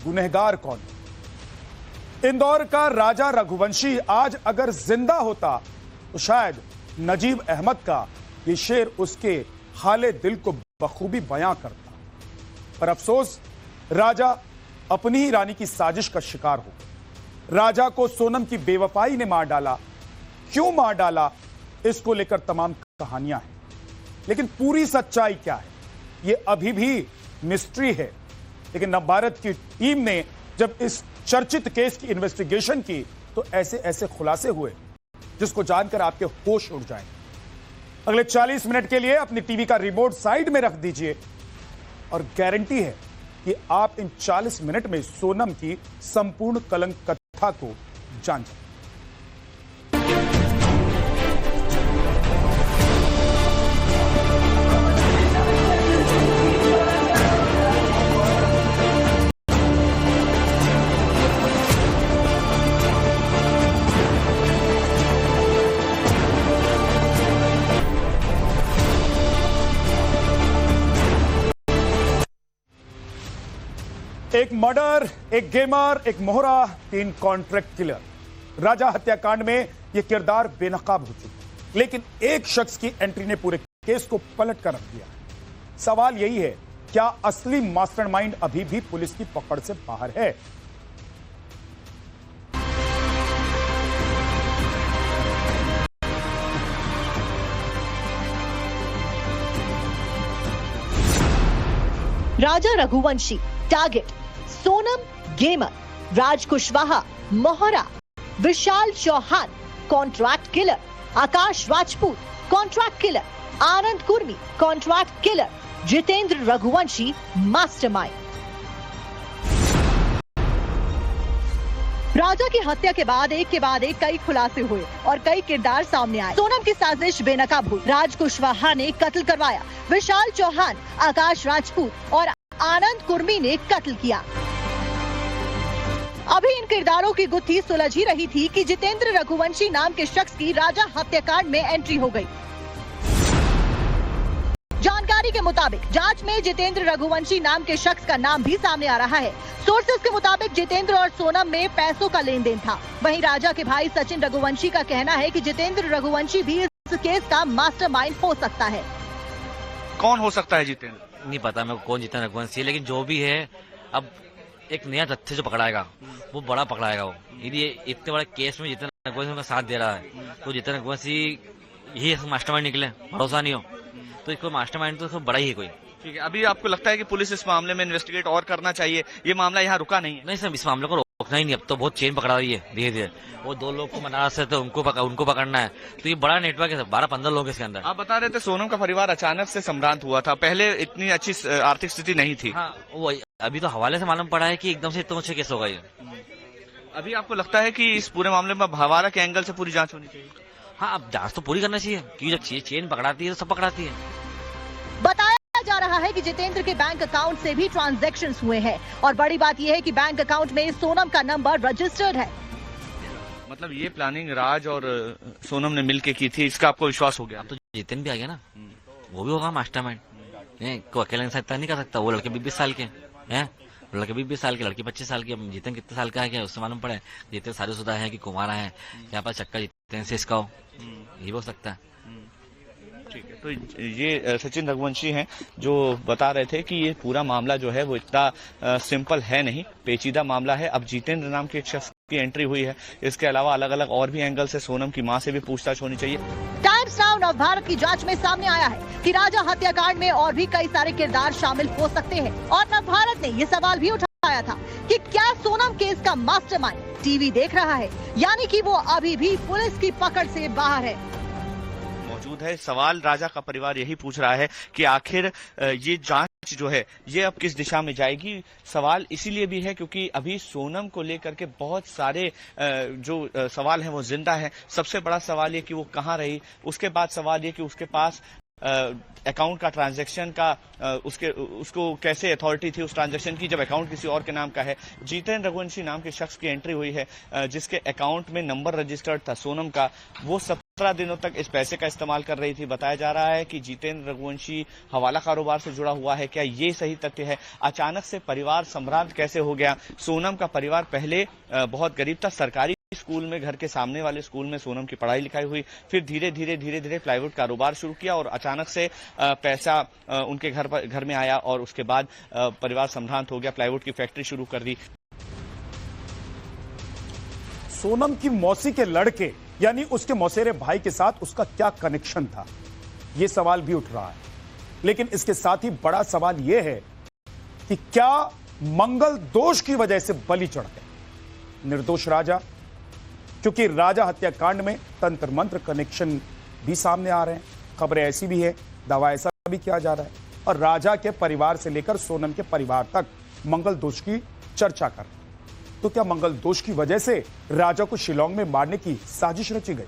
गुनहगार कौन है। इंदौर का राजा रघुवंशी आज अगर जिंदा होता तो शायद नजीब अहमद का ये शेर उसके हाले दिल को बखूबी बयां करता, पर अफसोस राजा अपनी ही रानी की साजिश का शिकार हो। राजा को सोनम की बेवफाई ने मार डाला। क्यों मार डाला, इसको लेकर तमाम कहानियां हैं, लेकिन पूरी सच्चाई क्या है ये अभी भी मिस्ट्री है। लेकिन नवभारत की टीम ने जब इस चर्चित केस की इन्वेस्टिगेशन की तो ऐसे ऐसे खुलासे हुए जिसको जानकर आपके होश उड़ जाएंगे। अगले 40 मिनट के लिए अपनी टीवी का रिमोट साइड में रख दीजिए और गारंटी है कि आप इन 40 मिनट में सोनम की संपूर्ण कलंक कथा को जान जाएंगे। एक मर्डर, एक गेमर, एक मोहरा, 3 कॉन्ट्रैक्ट किलर। राजा हत्याकांड में यह किरदार बेनकाब हो चुके, लेकिन एक शख्स की एंट्री ने पूरे केस को पलट कर रख दिया। सवाल यही है, क्या असली मास्टरमाइंड अभी भी पुलिस की पकड़ से बाहर है? राजा रघुवंशी टारगेट, सोनम गेमर, राज कुशवाहा मोहरा, Vishal Chauhan contract killer, Akash Rajput contract killer, Anand Kurmi contract killer, Jitendra Raghuvanshi mastermind. Raja की हत्या के बाद एक कई खुलासे हुए और कई किरदार सामने आए। सोनम की साजिश बेनकाब हुई, राज कुशवाहा ने कत्ल करवाया, विशाल चौहान, आकाश राजपूत और आनंद कुर्मी ने कत्ल किया। अभी इन किरदारों की गुत्थी सुलझ ही रही थी कि जितेंद्र रघुवंशी नाम के शख्स की राजा हत्याकांड में एंट्री हो गई। जानकारी के मुताबिक जांच में जितेंद्र रघुवंशी नाम के शख्स का नाम भी सामने आ रहा है। सोर्सेज के मुताबिक जितेंद्र और सोनम में पैसों का लेन देन था। वहीं राजा के भाई सचिन रघुवंशी का कहना है कि जितेंद्र रघुवंशी भी इस केस का मास्टरमाइंड हो सकता है। कौन हो सकता है जितेंद्र? नहीं पता मेरे को कौन जितेंद्र रघुवंशी है, लेकिन जो भी है अब एक नया तथ्य जो पकड़ाएगा वो बड़ा पकड़ाएगा। वो यदि इतने बड़े केस में जितेंद्र रघुवंशी का साथ दे रहा है तो जितेंद्र रघुवंशी यही मास्टरमाइंड निकले, भरोसा नहीं हो तो इसको मास्टरमाइंड तो इसको बड़ा ही है कोई। ठीक है, अभी आपको लगता है कि पुलिस इस मामले में इन्वेस्टिगेट और करना चाहिए? ये मामला यहाँ रुका नहीं है? नहीं सर, इस मामले को रोकना ही नहीं, अब तो बहुत चेन पकड़ा रही है धीरे धीरे। वो 2 लोग को मना रहे थे, उनको पकड़ना है, तो ये बड़ा नेटवर्क है, 12-15 लोग इसके अंदर। आप बता रहे थे सोनम का परिवार अचानक से संभ्रांत हुआ था, पहले इतनी अच्छी आर्थिक स्थिति नहीं थी। हाँ, वो अभी तो हवाले से मालूम पड़ा है कि एकदम से इतना अच्छा केस होगा ये। अभी आपको लगता है कि इस पूरे मामले में हवाला के एंगल से पूरी जांच होनी चाहिए? हाँ, अब जांच तो पूरी करना चाहिए, क्योंकि जब चेन पकड़ाती है तो सब पकड़ाती है। बताया जा रहा है कि जितेंद्र के बैंक अकाउंट से भी ट्रांजैक्शंस हुए हैं और बड़ी बात यह है कि बैंक अकाउंट में सोनम का नंबर रजिस्टर्ड है। मतलब ये प्लानिंग राज और सोनम ने मिलके की थी, इसका आपको विश्वास हो गया? अब तो जितेंद्र भी आ गया ना, वो भी होगा मास्टरमाइंड। को अकेले इंसान नहीं कर सकता। वो लड़के 20 साल के हैं, लड़के 20 साल के, लड़की 25 साल की। अब जितेंद्र कितने साल का है क्या उससे मालूम पड़े? जितेंद्र शादीशुदा है कि कुमारा है, यहाँ पर चक्कर जितेंद्र से इसका हो, ये हो सकता है। ठीक है, तो ये सचिन रघुवंशी हैं जो बता रहे थे कि ये पूरा मामला जो है वो इतना सिंपल है नहीं, पेचीदा मामला है। अब जितेंद्र नाम के एक शख्स की एंट्री हुई है, इसके अलावा अलग अलग और भी एंगल से सोनम की मां से भी पूछताछ होनी चाहिए। टाइम्स नाउ नवभारत की जांच में सामने आया है कि राजा हत्याकांड में और भी कई सारे किरदार शामिल हो सकते हैं और नवभारत ने ये सवाल भी उठाया था कि क्या सोनम केस का मास्टरमाइंड टीवी देख रहा है, यानी कि वो अभी भी पुलिस की पकड़ से बाहर है। मौजूद है सवाल राजा का परिवार यही पूछ रहा है कि आखिर ये जांच जो है ये अब किस दिशा में जाएगी। सवाल इसीलिए भी है क्योंकि अभी सोनम को लेकर के बहुत सारे जो सवाल हैं वो जिंदा है। सबसे बड़ा सवाल ये कि वो कहाँ रही, उसके बाद सवाल ये कि उसके पास अकाउंट का ट्रांजैक्शन का उसको कैसे अथॉरिटी थी उस ट्रांजैक्शन की जब अकाउंट किसी और के नाम का है। जितेंद्र रघुवंशी नाम के शख्स की एंट्री हुई है जिसके अकाउंट में नंबर रजिस्टर्ड था सोनम का, वो सब 17 दिनों तक इस पैसे का इस्तेमाल कर रही थी। बताया जा रहा है कि जितेंद्र रघुवंशी हवाला कारोबार से जुड़ा हुआ है। क्या ये सही तथ्य है? अचानक से परिवार सम्रांत कैसे हो गया? सोनम का परिवार पहले बहुत गरीब था। सरकारी स्कूल में, घर के सामने वाले स्कूल में सोनम की पढ़ाई लिखाई हुई। फिर धीरे धीरे प्लाईवुड कारोबार शुरू किया और अचानक से पैसा उनके घर में आया और उसके बाद परिवार सम्रांत हो गया। प्लाईवुड की फैक्ट्री शुरू कर दी। सोनम की मौसी के लड़के यानी उसके मौसेरे भाई के साथ उसका क्या कनेक्शन था, यह सवाल भी उठ रहा है। लेकिन इसके साथ ही बड़ा सवाल यह है कि क्या मंगल दोष की वजह से बलि चढ़ गए निर्दोष राजा? क्योंकि राजा हत्याकांड में तंत्र मंत्र कनेक्शन भी सामने आ रहे हैं। खबरें ऐसी भी है, दावा ऐसा भी किया जा रहा है और राजा के परिवार से लेकर सोनम के परिवार तक मंगल दोष की चर्चा कर रहे हैं। तो क्या मंगल दोष की वजह से राजा को शिलांग में मारने की साजिश रची गई?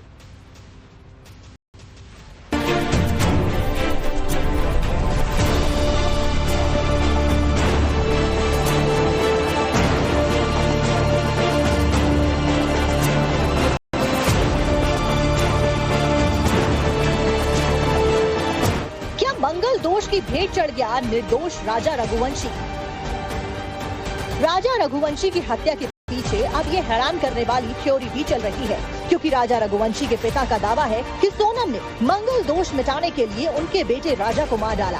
क्या मंगल दोष की भेंट चढ़ गया निर्दोष राजा रघुवंशी? राजा रघुवंशी की हत्या के पीछे अब ये हैरान करने वाली थ्योरी भी चल रही है, क्योंकि राजा रघुवंशी के पिता का दावा है कि सोनम ने मंगल दोष मिटाने के लिए उनके बेटे राजा को मार डाला।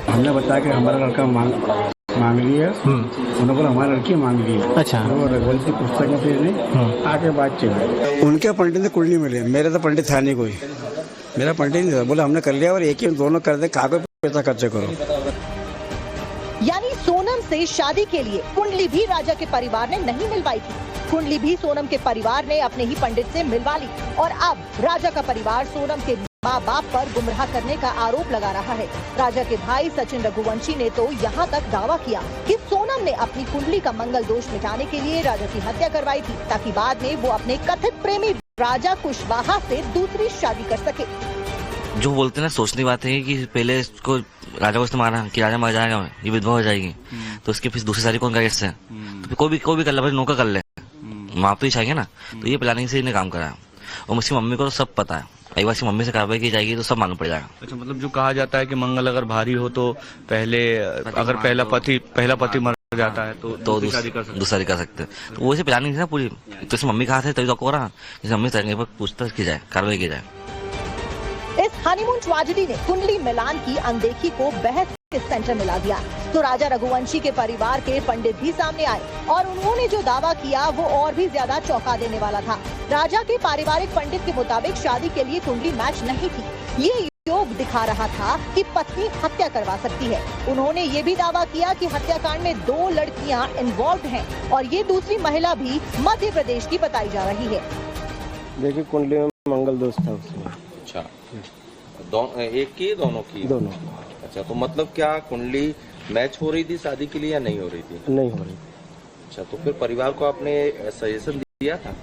हमने बताया कि हमारा लड़का मांग लिया, उन्होंने बोला हमारी लड़की मांग ली। अच्छा, वो रघुवंशी पुस्तक में फिर आगे बात चली। उनके पंडित ने कुंडली मिली, मेरे तो पंडित था नहीं कोई, मेरा पंडित नहीं था। बोला हमने कर लिया और एक ही दोनों कर दे, कागज पैसा खर्चे करो। यानी सोनम से शादी के लिए कुंडली भी राजा के परिवार ने नहीं मिलवाई थी। कुंडली भी सोनम के परिवार ने अपने ही पंडित से मिलवा ली और अब राजा का परिवार सोनम के माँ बाप पर गुमराह करने का आरोप लगा रहा है। राजा के भाई सचिन रघुवंशी ने तो यहाँ तक दावा किया कि सोनम ने अपनी कुंडली का मंगल दोष मिटाने के लिए राजा की हत्या करवाई थी, ताकि बाद में वो अपने कथित प्रेमी राजा कुशवाहा से दूसरी शादी कर सके। जो बोलते हैं ना, सोचने की बात है कि पहले इसको राजा को इसने मारा कि राजा मर जाएगा, ये विधवा हो जाएगी, तो उसके फिर दूसरी शादी कौन करेगा इससे? तो कोई भी कर ले, भाई नौका कर ले, माँ तो ही चाहिए ना। तो ये प्लानिंग से इन्हें काम करा और मुझकी मम्मी को तो सब पता है। एक बार मम्मी से कार्रवाई की जाएगी तो सब मालूम पड़ जाएगा। अच्छा, मतलब जो कहा जाता है कि मंगल अगर भारी हो तो पहले अगर पहला पति मर जाता है तो दूसरी कर सकते हैं। तो वैसे प्लानिंग थी ना पूरी। तो इसमें मम्मी कहा थे तभी तो हो रहा, जैसे मम्मी से पूछताछ की जाए, कार्रवाई की जाए। इस हनीमून ट्रेजेडी ने कुंडली मिलान की अनदेखी को बहस के सेंटर में ला दिया। तो राजा रघुवंशी के परिवार के पंडित भी सामने आए और उन्होंने जो दावा किया वो और भी ज्यादा चौंका देने वाला था। राजा के पारिवारिक पंडित के मुताबिक शादी के लिए कुंडली मैच नहीं थी। ये योग दिखा रहा था कि पत्नी हत्या करवा सकती है। उन्होंने ये भी दावा किया कि हत्याकांड में 2 लड़कियां इन्वॉल्व हैं और ये दूसरी महिला भी मध्य प्रदेश की बताई जा रही है। देखिए कुंडली में मंगल दोष था उसमें। अच्छा, एक की दोनों की? दोनों। अच्छा, तो मतलब क्या कुंडली मैच हो रही थी शादी के लिए या नहीं हो रही थी? नहीं हो रही। अच्छा, तो फिर परिवार को आपने सजेशन दिया था?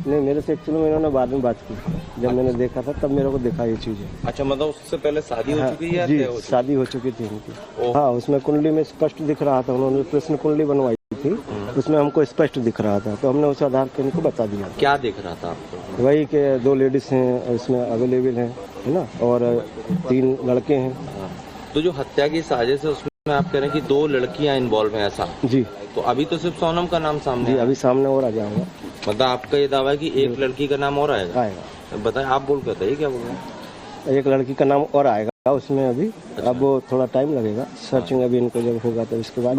नहीं, मेरे से एक्चुअली में इन्होंने बाद में बात की। जब मैंने देखा था तब मेरे को देखा ये चीजें। अच्छा, मतलब उससे पहले शादी हो चुकी है? जी, शादी हो चुकी थी उनकी। हाँ, उसमें कुंडली में स्पष्ट दिख रहा था। उन्होंने प्रश्न कुंडली बनवाई थी, उसमें हमको स्पष्ट दिख रहा था, तो हमने उस आधार पर इनको बता दिया। क्या दिख रहा था आपको? वही के 2 लेडीज हैं इसमें अवेलेबल है ना, और 3 लड़के हैं। तो जो हत्या की साजिश है उसमें आप कह रहे हैं कि 2 लड़कियां इन्वॉल्व हैं, ऐसा? जी। तो अभी तो सिर्फ सोनम का नाम सामने? जी, अभी सामने और आ जाएगा। मतलब आपका ये दावा है कि एक लड़की का नाम और आएगा? बताएं, आप बोल कर बताइए क्या बोल रहे हैं। एक लड़की का नाम और आएगा उसमें अभी। अच्छा। अब वो थोड़ा टाइम लगेगा, सर्चिंग अभी इनको जब होगा तो इसके बाद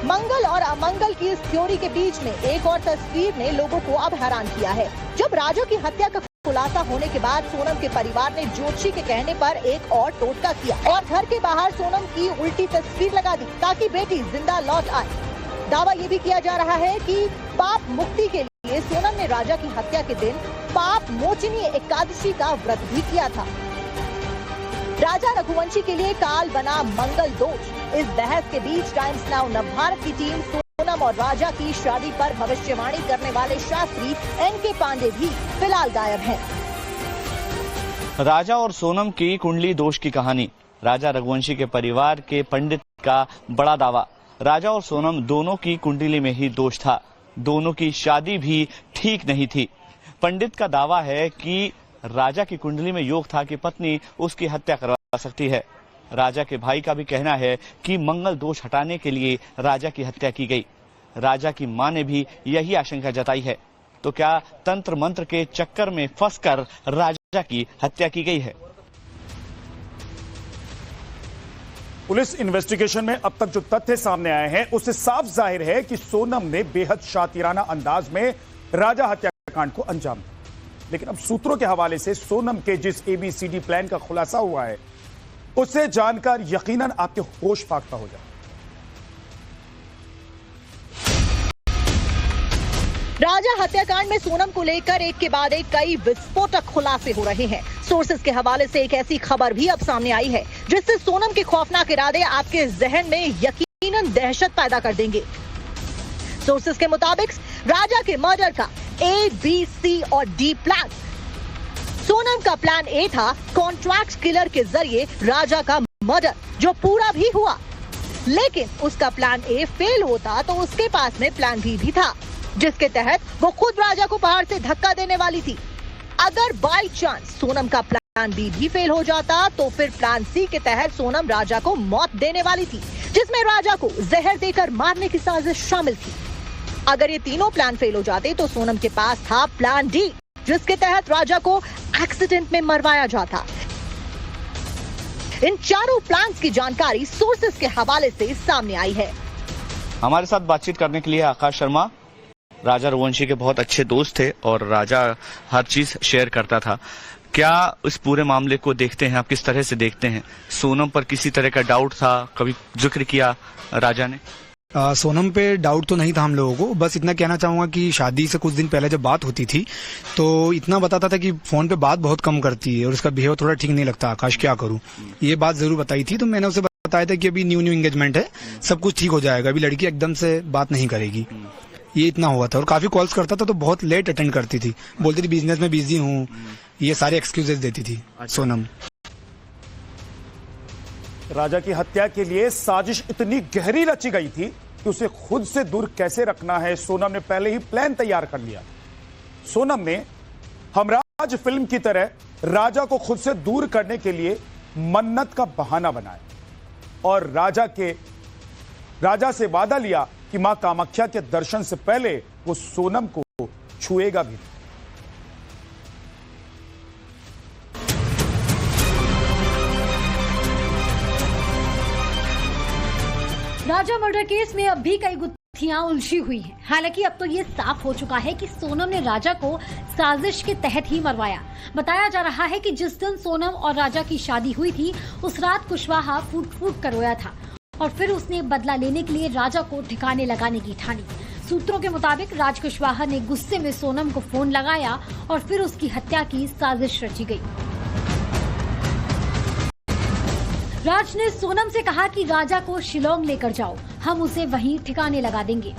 मंगल और अमंगल की इस थ्योरी के बीच में एक और तस्वीर ने लोगों को अब हैरान किया है। जब राजा की हत्या का खुलासा होने के बाद सोनम के परिवार ने ज्योतिषी के कहने पर एक और टोटका किया और घर के बाहर सोनम की उल्टी तस्वीर लगा दी ताकि बेटी जिंदा लौट आए। दावा ये भी किया जा रहा है कि पाप मुक्ति के लिए सोनम ने राजा की हत्या के दिन पाप मोचनी एकादशी का व्रत भी किया था। राजा रघुवंशी के लिए काल बना मंगल दोष। इस बहस के बीच टाइम्स नाउ नवभारत की टीम सोनम और राजा की शादी पर भविष्यवाणी करने वाले शास्त्री एनके पांडे भी फिलहाल गायब हैं। राजा और सोनम की कुंडली दोष की कहानी। राजा रघुवंशी के परिवार के पंडित का बड़ा दावा। राजा और सोनम दोनों की कुंडली में ही दोष था। दोनों की शादी भी ठीक नहीं थी। पंडित का दावा है कि राजा की कुंडली में योग था कि पत्नी उसकी हत्या करवा सकती है। राजा के भाई का भी कहना है कि मंगल दोष हटाने के लिए राजा की हत्या की गई। राजा की मां ने भी यही आशंका जताई है। तो क्या तंत्र मंत्र के चक्कर में फंसकर राजा की हत्या की गई है? पुलिस इन्वेस्टिगेशन में अब तक जो तथ्य सामने आए हैं उससे साफ जाहिर है कि सोनम ने बेहद शातिराना अंदाज में राजा हत्याकांड को अंजाम दिया। लेकिन अब सूत्रों के हवाले से सोनम के जिस ABCD प्लान का खुलासा हुआ है उससे जानकर यकीनन आपके होश फाख्ता हो जाए। राजा हत्याकांड में सोनम को लेकर एक के बाद एक कई विस्फोटक खुलासे हो रहे हैं। सोर्सेज के हवाले से एक ऐसी खबर भी अब सामने आई है जिससे सोनम के खौफनाक इरादे आपके जहन में यकीनन दहशत पैदा कर देंगे। सोर्सेज के मुताबिक राजा के मर्डर का A, B, C और D प्लान। सोनम का प्लान A था कॉन्ट्रैक्ट किलर के जरिए राजा का मर्डर, जो पूरा भी हुआ। लेकिन उसका प्लान A फेल होता तो उसके पास में प्लान B भी था, जिसके तहत वो खुद राजा को पहाड़ से धक्का देने वाली थी। अगर बाय चांस सोनम का प्लान B भी फेल हो जाता तो फिर प्लान C के तहत सोनम राजा को मौत देने वाली थी, जिसमें राजा को जहर देकर मारने की साजिश शामिल थी। अगर ये तीनों प्लान फेल हो जाते तो सोनम के पास था प्लान D, जिसके तहत राजा को एक्सीडेंट में मरवाया जाता। इन चारों प्लान्स की जानकारी सोर्सेज के हवाले से सामने आई है। हमारे साथ बातचीत करने के लिए आकाश शर्मा, राजा रघुवंशी के बहुत अच्छे दोस्त थे और राजा हर चीज शेयर करता था। क्या इस पूरे मामले को देखते हैं आप, किस तरह से देखते हैं? सोनम पर किसी तरह का डाउट था, कभी जिक्र किया राजा ने? सोनम पे डाउट तो नहीं था हम लोगों को। बस इतना कहना चाहूंगा कि शादी से कुछ दिन पहले जब बात होती थी तो इतना बताता था कि फोन पे बात बहुत कम करती है और उसका बिहेवियर थोड़ा ठीक नहीं लगता। आकाश क्या करूं, ये बात जरूर बताई थी। तो मैंने उसे बताया था कि अभी न्यू एंगेजमेंट है, सब कुछ ठीक हो जाएगा, अभी लड़की एकदम से बात नहीं करेगी। ये इतना हुआ था। और काफी कॉल्स करता था तो बहुत लेट अटेंड करती थी, बोलती थी बिजनेस में बिजी हूँ, ये सारे एक्सक्यूजेस देती थी सोनम। राजा की हत्या के लिए साजिश इतनी गहरी रची गई थी कि उसे खुद से दूर कैसे रखना है सोनम ने पहले ही प्लान तैयार कर लिया। सोनम ने हमराज फिल्म की तरह राजा को खुद से दूर करने के लिए मन्नत का बहाना बनाया और राजा से वादा लिया कि मां कामाख्या के दर्शन से पहले वो सोनम को छुएगा भी। राजा मर्डर केस में अब भी कई गुत्थियां उलझी हुई हैं। हालांकि अब तो ये साफ हो चुका है कि सोनम ने राजा को साजिश के तहत ही मरवाया। बताया जा रहा है कि जिस दिन सोनम और राजा की शादी हुई थी उस रात कुशवाहा फूट कर रोया था और फिर उसने बदला लेने के लिए राजा को ठिकाने लगाने की ठानी। सूत्रों के मुताबिक राज कुशवाहा ने गुस्से में सोनम को फोन लगाया और फिर उसकी हत्या की साजिश रची गई। राज ने सोनम से कहा कि राजा को शिलोंग लेकर जाओ, हम उसे वहीं ठिकाने लगा देंगे।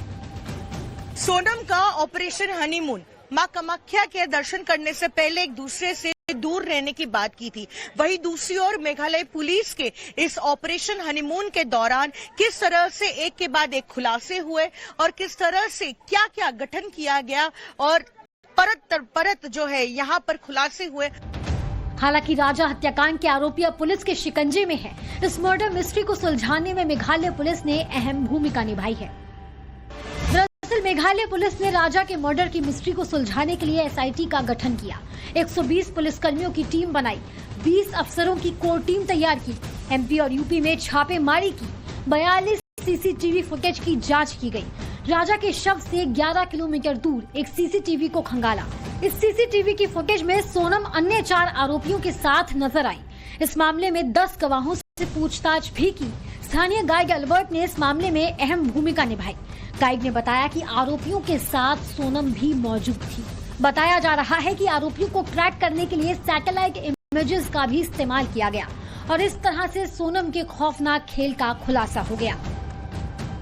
सोनम का ऑपरेशन हनीमून मां कामाख्या के दर्शन करने से पहले एक दूसरे से दूर रहने की बात की थी। वहीं दूसरी ओर मेघालय पुलिस के इस ऑपरेशन हनीमून के दौरान किस तरह से एक के बाद एक खुलासे हुए और किस तरह से क्या क्या गठन किया गया और परत जो है यहाँ पर खुलासे हुए। हालांकि राजा हत्याकांड के आरोपी अब पुलिस के शिकंजे में है। इस मर्डर मिस्ट्री को सुलझाने में मेघालय पुलिस ने अहम भूमिका निभाई है। दरअसल मेघालय पुलिस ने राजा के मर्डर की मिस्ट्री को सुलझाने के लिए SIT का गठन किया। 120 पुलिसकर्मियों की टीम बनाई, 20 अफसरों की कोर टीम तैयार की, MP और UP में छापेमारी की, 42 CCTV फुटेज की जांच की गई। राजा के शव से 11 किलोमीटर दूर एक CCTV को खंगाला। इस CCTV की फुटेज में सोनम अन्य 4 आरोपियों के साथ नजर आई। इस मामले में 10 गवाहों से पूछताछ भी की। स्थानीय गाइड अल्बर्ट ने इस मामले में अहम भूमिका निभाई। गाइड ने बताया कि आरोपियों के साथ सोनम भी मौजूद थी। बताया जा रहा है कि आरोपियों को ट्रैक करने के लिए सैटेलाइट इमेजेस का भी इस्तेमाल किया गया और इस तरह से सोनम के खौफनाक खेल का खुलासा हो गया।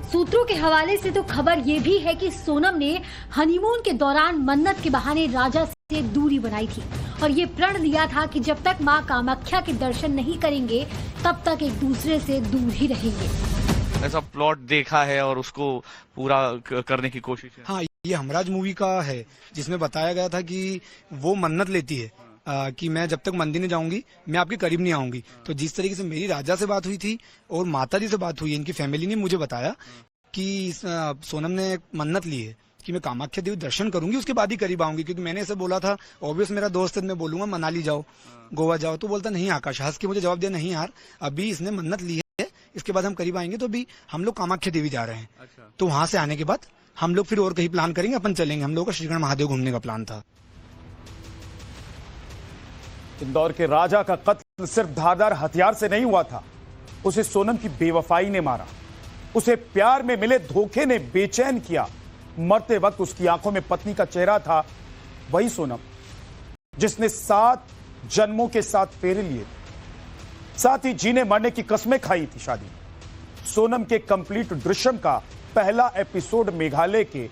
सूत्रों के हवाले से तो खबर ये भी है कि सोनम ने हनीमून के दौरान मन्नत के बहाने राजा से दूरी बनाई थी और ये प्रण लिया था कि जब तक मां कामाख्या के दर्शन नहीं करेंगे तब तक एक दूसरे से दूर ही रहेंगे। ऐसा प्लॉट देखा है और उसको पूरा करने की कोशिश है? हाँ, ये हमराज मूवी का है, जिसमें बताया गया था कि वो मन्नत लेती है कि मैं जब तक मंदिर नहीं जाऊंगी मैं आपके करीब नहीं आऊंगी। तो जिस तरीके से मेरी राजा से बात हुई थी और माता जी से बात हुई, इनकी फैमिली ने मुझे बताया कि सोनम ने मन्नत ली है कि मैं कामाख्या देवी दर्शन करूंगी, उसके बाद ही करीब आऊंगी। क्योंकि मैंने ऐसे बोला था, ऑब्वियस मेरा दोस्त है, मैं बोलूंगा मनाली जाओ, गोवा जाओ, तो बोलता नहीं आकाश, हंस के मुझे जवाब दिया, नहीं यार अभी इसने मन्नत ली है, इसके बाद हम करीब आएंगे। तो अभी हम लोग कामाख्या देवी जा रहे हैं। अच्छा। तो वहां से आने के बाद हम लोग फिर और कहीं प्लान करेंगे, अपन चलेंगे। हम लोग का श्रीगढ़ महादेव घूमने का प्लान था। इंदौर के राजा का कत्ल सिर्फ धारदार हथियार से नहीं हुआ था, उसे सोनम की बेवफाई ने मारा, उसे प्यार में मिले धोखे ने बेचैन किया। मरते वक्त उसकी आंखों में पत्नी का चेहरा था, वही सोनम जिसने 7 जन्मों के 7 फेरे लिए, साथ ही जीने मरने की कस्में खाई थी शादी में। सोनम के कंप्लीट दृश्यम का पहला एपिसोड मेघालय के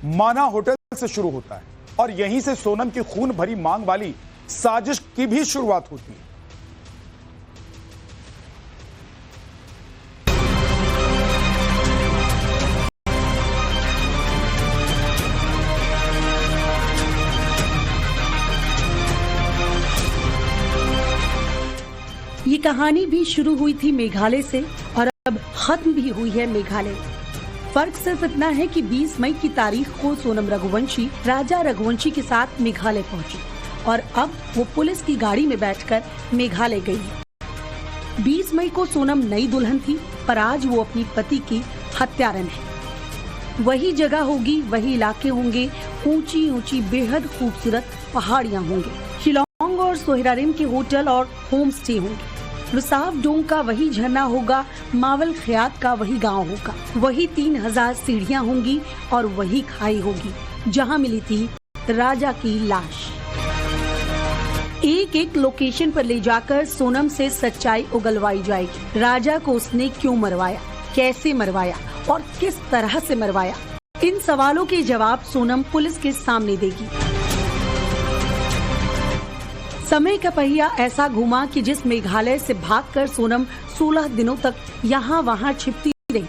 माना होटल से शुरू होता है और यहीं से सोनम की खून भरी मांग वाली साजिश की भी शुरुआत होती है। ये कहानी भी शुरू हुई थी मेघालय से और अब खत्म भी हुई है मेघालय। फर्क सिर्फ इतना है कि 20 मई की तारीख को सोनम रघुवंशी राजा रघुवंशी के साथ मेघालय पहुंची और अब वो पुलिस की गाड़ी में बैठकर मेघालय गई है। 20 मई को सोनम नई दुल्हन थी, पर आज वो अपनी पति की हत्यारन है। वही जगह होगी, वही इलाके होंगे, ऊंची ऊंची बेहद खूबसूरत पहाड़ियां होंगी, शिलोंग और सोहरारिम के होटल और होम स्टे होंगे, रुसाव डोंग का वही झरना होगा, मावल खयात का वही गांव होगा, वही 3000 सीढ़ियां होंगी और वही खाई होगी जहां मिली थी राजा की लाश। एक एक लोकेशन पर ले जाकर सोनम से सच्चाई उगलवाई जाएगी। राजा को उसने क्यों मरवाया, कैसे मरवाया और किस तरह से मरवाया, इन सवालों के जवाब सोनम पुलिस के सामने देगी। समय का पहिया ऐसा घुमा कि जिस मेघालय से भागकर सोनम 16 दिनों तक यहाँ वहाँ छिपती रही,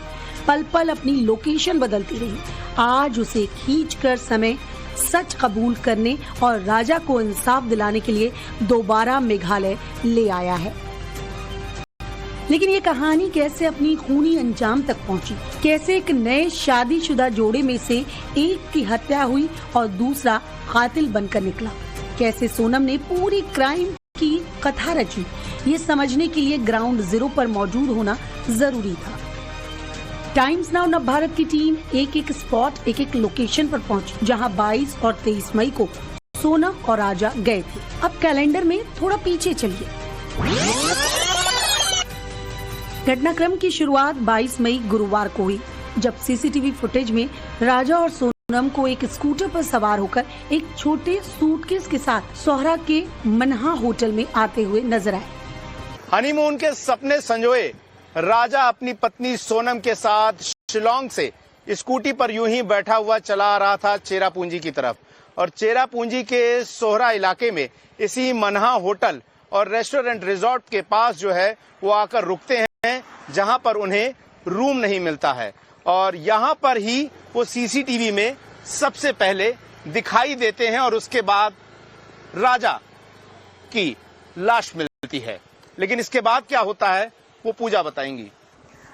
पल पल अपनी लोकेशन बदलती रही, आज उसे खींचकर समय सच कबूल करने और राजा को इंसाफ दिलाने के लिए दोबारा मेघालय ले आया है। लेकिन ये कहानी कैसे अपनी खूनी अंजाम तक पहुंची, कैसे एक नए शादीशुदा जोड़े में से एक की हत्या हुई और दूसरा कातिल बनकर निकला, कैसे सोनम ने पूरी क्राइम की कथा रची, ये समझने के लिए ग्राउंड जीरो पर मौजूद होना जरूरी था। टाइम्स नाउ नव भारत की टीम एक एक स्पॉट, एक एक लोकेशन पर पहुंची, जहां 22 और 23 मई को सोनम और राजा गए थे। अब कैलेंडर में थोड़ा पीछे चलिए। घटनाक्रम की शुरुआत 22 मई गुरुवार को हुई, जब सीसीटीवी फुटेज में राजा और सोनम को एक स्कूटर पर सवार होकर एक छोटे सूटकेस के साथ सोहरा के मनहा होटल में आते हुए नजर आए। हनीमून के सपने संजोए राजा अपनी पत्नी सोनम के साथ शिलोंग से स्कूटी पर यूं ही बैठा हुआ चला आ रहा था चेरापूंजी की तरफ, और चेरापूंजी के सोहरा इलाके में इसी मनहा होटल और रेस्टोरेंट रिजॉर्ट के पास जो है वो आकर रुकते हैं, जहां पर उन्हें रूम नहीं मिलता है, और यहां पर ही वो सीसीटीवी में सबसे पहले दिखाई देते हैं और उसके बाद राजा की लाश मिलती है। लेकिन इसके बाद क्या होता है वो पूजा बताएंगी।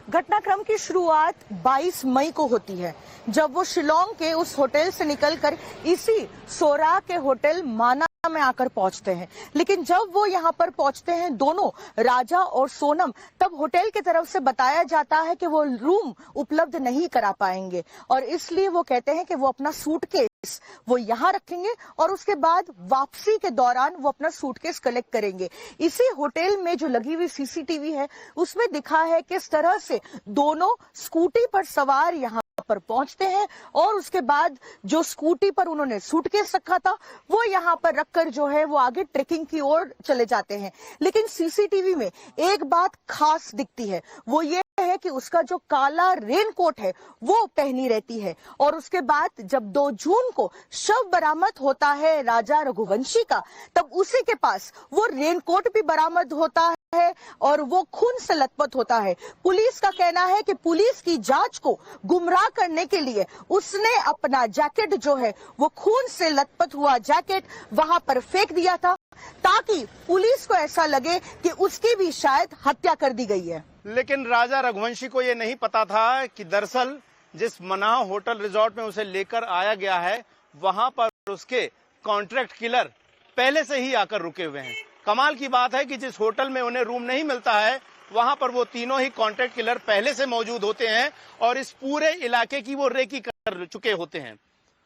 घटनाक्रम की शुरुआत 22 मई को होती है, जब वो शिलोंग के उस होटल से निकलकर इसी सोरा के होटल माना में आकर पहुंचते हैं। लेकिन जब वो यहाँ पर पहुंचते हैं दोनों राजा और सोनम, तब होटल की तरफ से बताया जाता है कि वो रूम उपलब्ध नहीं करा पाएंगे, और इसलिए वो कहते हैं कि वो अपना सूटकेस वो यहाँ रखेंगे और उसके बाद वापसी के दौरान वो अपना सूटकेस कलेक्ट करेंगे। इसी होटल में जो लगी हुई सीसीटीवी है उसमें दिखा है किस तरह से दोनों स्कूटी पर सवार यहाँ पर पहुंचते हैं, और उसके बाद जो स्कूटी पर उन्होंने सूटकेस रखा था वो यहाँ पर रखकर जो है वो आगे ट्रेकिंग की ओर चले जाते हैं। लेकिन सीसीटीवी में एक बात खास दिखती है, वो ये है कि उसका जो काला रेनकोट है वो पहनी रहती है, और उसके बाद जब 2 जून को शव बरामद होता है राजा रघुवंशी का, तब उसी के पास वो रेनकोट भी बरामद होता है है और वो खून से लथपथ होता है। पुलिस का कहना है कि पुलिस की जांच को गुमराह करने के लिए उसने अपना जैकेट जो है वो खून से लथपथ हुआ जैकेट वहां पर फेंक दिया था ताकि पुलिस को ऐसा लगे कि उसकी भी शायद हत्या कर दी गई है। लेकिन राजा रघुवंशी को ये नहीं पता था कि दरअसल जिस मनाह होटल रिजॉर्ट में उसे लेकर आया गया है वहां पर उसके कॉन्ट्रैक्ट किलर पहले से ही आकर रुके हुए हैं। कमाल की बात है कि जिस होटल में उन्हें रूम नहीं मिलता है वहां पर वो तीनों ही कॉन्ट्रैक्ट किलर पहले से मौजूद होते हैं और इस पूरे इलाके की वो रेकी कर चुके होते हैं।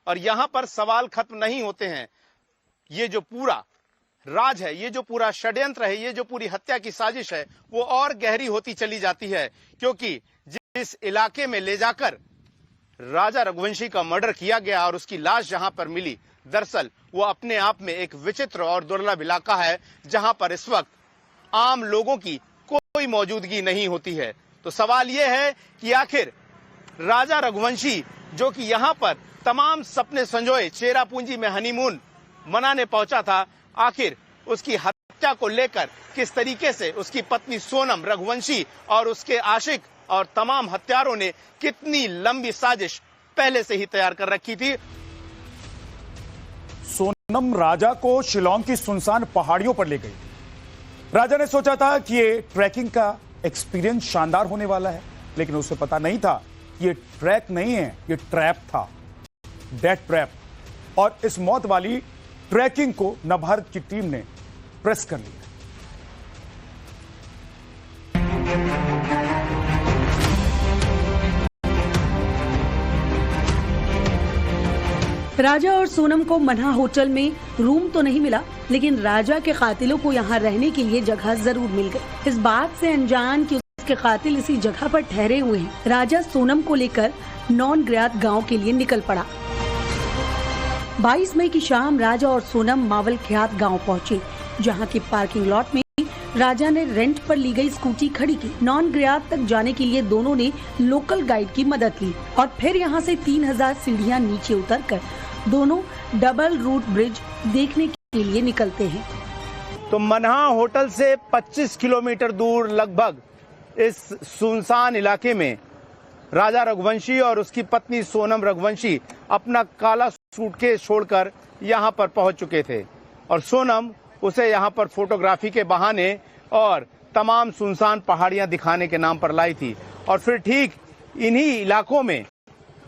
और यहां पर सवाल खत्म नहीं होते हैं। ये जो पूरा राज है, ये जो पूरा षड्यंत्र है, ये जो पूरी हत्या की साजिश है वो और गहरी होती चली जाती है, क्योंकि जिस इलाके में ले जाकर राजा रघुवंशी का मर्डर किया गया और उसकी लाश जहां पर मिली, दरअसल वो अपने आप में एक विचित्र और दुर्लभ इलाका है जहां पर इस वक्त आम लोगों की कोई मौजूदगी नहीं होती है। तो सवाल ये है कि आखिर राजा रघुवंशी जो कि यहां पर तमाम सपने संजोए चेरापूंजी में हनीमून मनाने पहुंचा था, आखिर उसकी हत्या को लेकर किस तरीके से उसकी पत्नी सोनम रघुवंशी और उसके आशिक और तमाम हत्यारों ने कितनी लंबी साजिश पहले से ही तैयार कर रखी थी। सोनम राजा को शिलोंग की सुनसान पहाड़ियों पर ले गई। राजा ने सोचा था कि ये ट्रैकिंग का एक्सपीरियंस शानदार होने वाला है, लेकिन उसे पता नहीं था ये ट्रैक नहीं है, ये ट्रैप था, डेथ ट्रैप। और इस मौत वाली ट्रैकिंग को नवभारत की टीम ने प्रेस कर लिया। राजा और सोनम को मन्हा होटल में रूम तो नहीं मिला, लेकिन राजा के कातिलों को यहाँ रहने के लिए जगह जरूर मिल गई। इस बात से अनजान कि उसके कातिल इसी जगह पर ठहरे हुए हैं, राजा सोनम को लेकर नॉन ग्रात गांव के लिए निकल पड़ा। 22 मई की शाम राजा और सोनम मावल ख्यात गांव पहुंचे, जहां की पार्किंग लॉट में राजा ने रेंट पर ली गई स्कूटी खड़ी की। नॉन ग्रात तक जाने के लिए दोनों ने लोकल गाइड की मदद ली और फिर यहां से 3000 सीढ़ियां नीचे उतरकर दोनों डबल रूट ब्रिज देखने के लिए निकलते हैं। तो मन्हा होटल से 25 किलोमीटर दूर लगभग इस सुनसान इलाके में राजा रघुवंशी और उसकी पत्नी सोनम रघुवंशी अपना काला सूटकेस छोड़कर यहां पर पहुंच चुके थे और सोनम उसे यहां पर फोटोग्राफी के बहाने और तमाम सुनसान पहाड़ियां दिखाने के नाम पर लाई थी। और फिर ठीक इन्हीं इलाकों में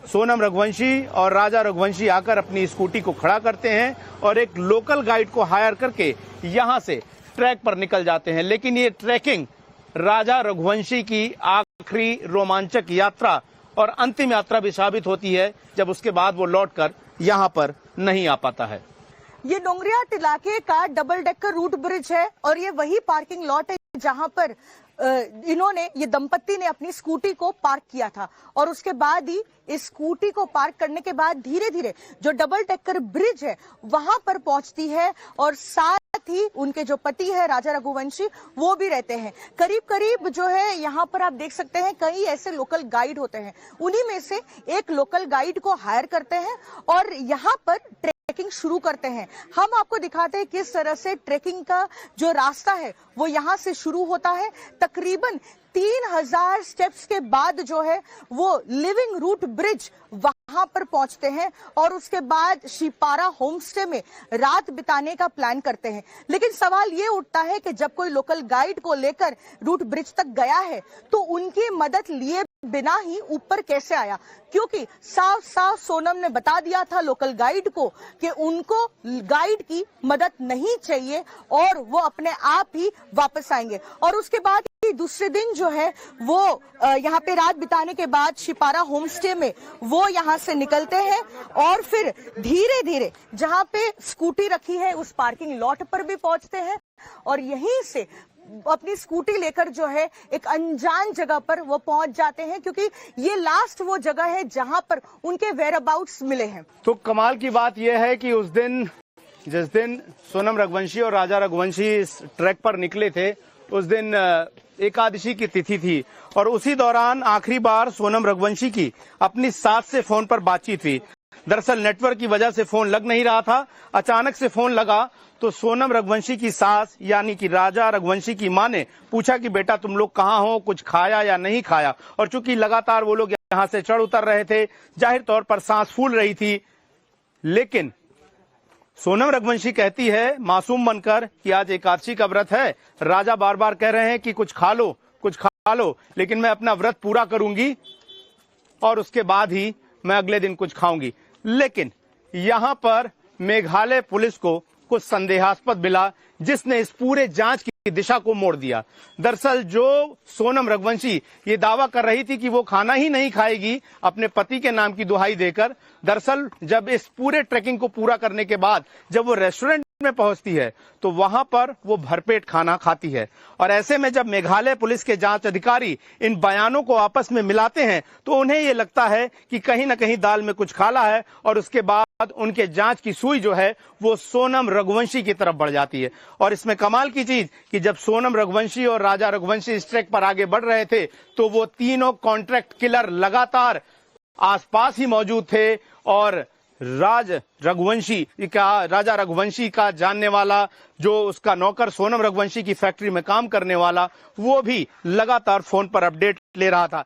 सोनम रघुवंशी और राजा रघुवंशी आकर अपनी स्कूटी को खड़ा करते हैं और एक लोकल गाइड को हायर करके यहां से ट्रैक पर निकल जाते हैं। लेकिन ये ट्रैकिंग राजा रघुवंशी की आखिरी रोमांचक यात्रा और अंतिम यात्रा भी साबित होती है, जब उसके बाद वो लौटकर यहां पर नहीं आ पाता है। ये डोंगरियाट इलाके का डबल डेकर रूट ब्रिज है और ये वही पार्किंग लॉट है जहां पर ये दंपत्ति ने अपनी स्कूटी को पार्क किया था और उसके बाद ही इस स्कूटी को पार्क करने के बाद धीरे धीरे जो डबल डेकर ब्रिज है वहां पर पहुंचती है और साथ ही उनके जो पति है राजा रघुवंशी वो भी रहते हैं। करीब करीब जो है यहाँ पर आप देख सकते हैं कई ऐसे लोकल गाइड होते हैं, उन्हीं में से एक लोकल गाइड को हायर करते हैं और यहाँ पर ट्रैकिंग शुरू करते हैं। हम आपको दिखाते हैं किस तरह से ट्रैकिंग का जो रास्ता है वो यहाँ से शुरू होता है। तकरीबन 3000 स्टेप्स के बाद जो है वो लिविंग रूट ब्रिज वहां पर पहुंचते हैं और उसके बाद शिपारा होमस्टे में रात बिताने का प्लान करते हैं। लेकिन सवाल ये उठता है कि जब कोई लोकल गाइड को लेकर रूट ब्रिज तक गया है तो उनकी मदद लिए बिना ही ऊपर कैसे आया, क्योंकि साफ साफ सोनम ने बता दिया था लोकल गाइड को कि उनको गाइड की मदद नहीं चाहिए और वो अपने आप ही वापस आएंगे। और उसके बाद दूसरे दिन जो है वो यहाँ पे रात बिताने के बाद शिपारा होमस्टे में वो यहाँ से निकलते हैं और फिर धीरे धीरे जहाँ पे स्कूटी रखी है उस पार्किंग लॉट पर भी पहुंचते हैं और यहीं से अपनी स्कूटी लेकर जो है एक अनजान जगह पर वो पहुंच जाते हैं, क्योंकि ये लास्ट वो जगह है जहां पर उनके वेयरअबाउट्स मिले हैं। तो कमाल की बात यह है कि उस दिन जिस दिन सोनम रघुवंशी और राजा रघुवंशी इस ट्रैक पर निकले थे उस दिन एकादशी की तिथि थी और उसी दौरान आखिरी बार सोनम रघुवंशी की अपनी सास से फोन पर बातचीत हुई। दरअसल नेटवर्क की वजह से फोन लग नहीं रहा था, अचानक से फोन लगा तो सोनम रघुवंशी की सास यानी कि राजा रघुवंशी की मां ने पूछा कि बेटा तुम लोग कहाँ हो, कुछ खाया या नहीं खाया। और चूंकि लगातार वो लोग यहाँ से चढ़ उतर रहे थे, जाहिर तौर पर सांस फूल रही थी, लेकिन सोनम रघुवंशी कहती है मासूम बनकर कि आज एकादशी का व्रत है, राजा बार बार कह रहे हैं कि कुछ खा लो, कुछ खा लो, लेकिन मैं अपना व्रत पूरा करूंगी और उसके बाद ही मैं अगले दिन कुछ खाऊंगी। लेकिन यहां पर मेघालय पुलिस को कुछ संदेहास्पद मिला, जिसने इस पूरे जांच की दिशा को मोड़ दिया। दरअसल जो सोनम रघुवंशी ये दावा कर रही थी कि वो खाना ही नहीं खाएगी अपने पति के नाम की दुहाई देकर, दरअसल जब इस पूरे ट्रैकिंग को पूरा करने के बाद जब वो रेस्टोरेंट में पहुंचती है तो वहां पर वो भरपेट खाना खाती है। और ऐसे में जब मेघालय पुलिस के जांच अधिकारी इन बयानों को आपस में मिलाते हैं तो उन्हें ये लगता है कि कहीं ना कहीं दाल में कुछ काला है, और उसके बाद उनके जांच की सुई जो है वो सोनम रघुवंशी की तरफ बढ़ जाती है। और इसमें कमाल की चीज कि जब सोनम रघुवंशी और राजा रघुवंशी इस ट्रैक पर आगे बढ़ रहे थे तो वो तीनों कॉन्ट्रैक्ट किलर लगातार आसपास ही मौजूद थे, और राजा रघुवंशी का जानने वाला जो उसका नौकर सोनम रघुवंशी की फैक्ट्री में काम करने वाला, वो भी लगातार फोन पर अपडेट ले रहा था।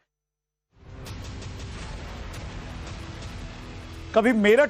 कभी मेरठ